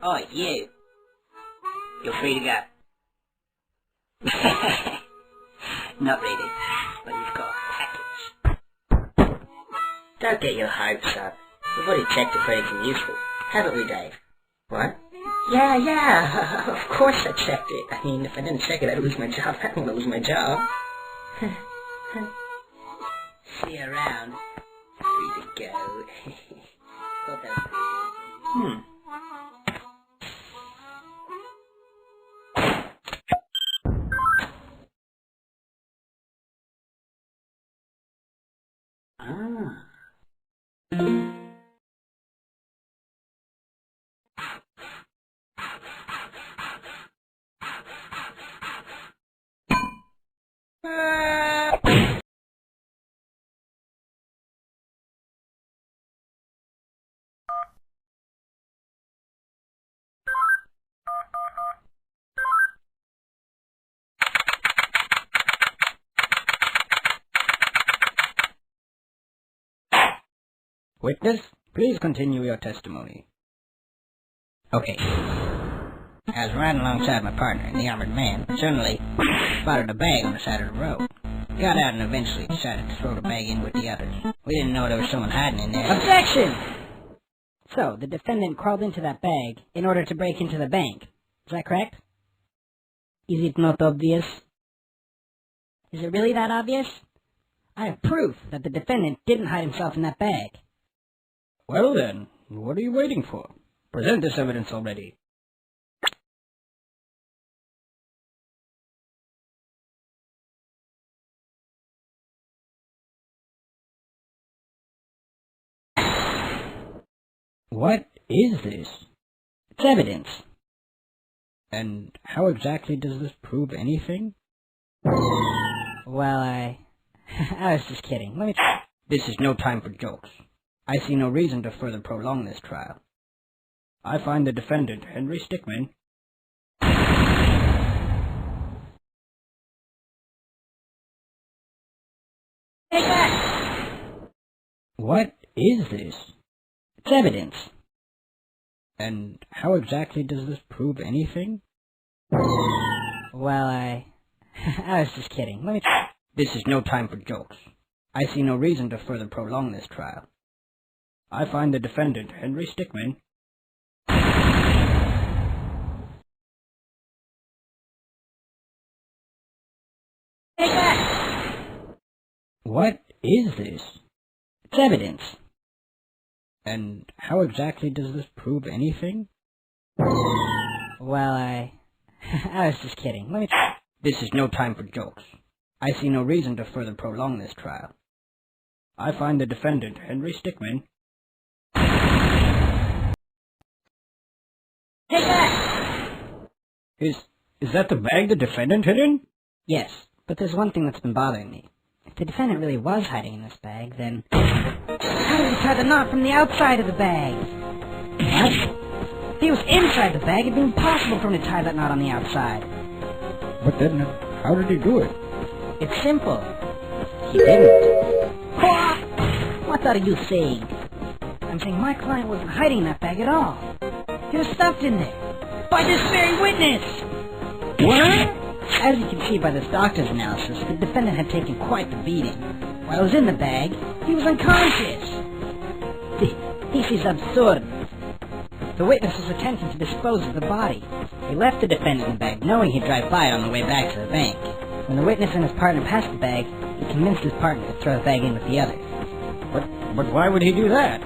Oh, you. You're free to go. Not really, but you've got a package. Don't get your hopes up. We've already checked it for anything useful, haven't we, Dave? What? Yeah, of course I checked it. I mean, if I didn't check it, I'd lose my job. I don't want to lose my job. See you around. Free to go. Thought that was pretty good. Ah. Witness, please continue your testimony. Okay. I was riding alongside my partner, the armored man. Suddenly, spotted a bag on the side of the road. Got out and eventually decided to throw the bag in with the others. We didn't know there was someone hiding in there. Objection! So, the defendant crawled into that bag in order to break into the bank. Is that correct? Is it not obvious? Is it really that obvious? I have proof that the defendant didn't hide himself in that bag. Well then, what are you waiting for? Present this evidence already. What is this? It's evidence. And how exactly does this prove anything? Well, I was just kidding. Let me This is no time for jokes. I see no reason to further prolong this trial. I find the defendant, Henry Stickmin, Take that! What is this? It's evidence. And how exactly does this prove anything? Well, I was just kidding. Let me This is no time for jokes. I see no reason to further prolong this trial. I find the defendant, Henry Stickmin, Take that! What is this? It's evidence. And how exactly does this prove anything? Well, I was just kidding. Let me This is no time for jokes. I see no reason to further prolong this trial. I find the defendant, Henry Stickmin, Take that! Is that the bag the defendant hid in? Yes, but there's one thing that's been bothering me. If the defendant really was hiding in this bag, then how did he tie the knot from the outside of the bag? What? If he was inside the bag, it'd be impossible for him to tie that knot on the outside. But then, how did he do it? It's simple. He didn't. What are you saying? I'm saying my client wasn't hiding in that bag at all. He was stuffed in there. By this very witness! What? As you can see by this doctor's analysis, the defendant had taken quite the beating. While he was in the bag, he was unconscious. This is absurd. The witness was attempting to dispose of the body. He left the defendant in the bag, knowing he'd drive by it on the way back to the bank. When the witness and his partner passed the bag, he convinced his partner to throw the bag in with the others. But why would he do that?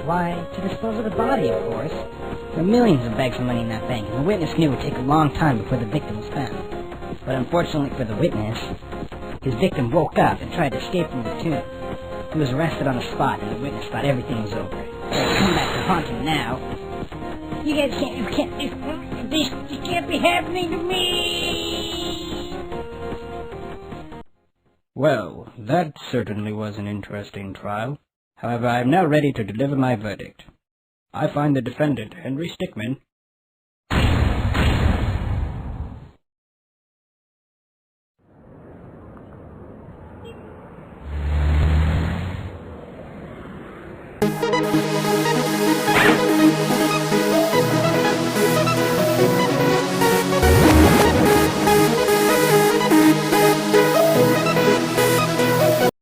Why, to dispose of the body, of course. There were millions of bags of money in that bank, and the witness knew it would take a long time before the victim was found. But unfortunately for the witness, his victim woke up and tried to escape from the tomb. He was arrested on the spot, and the witness thought everything was over. They come back to haunt him now. You guys this can't be happening to me! Well, that certainly was an interesting trial. However, I am now ready to deliver my verdict. I find the defendant, Henry Stickmin,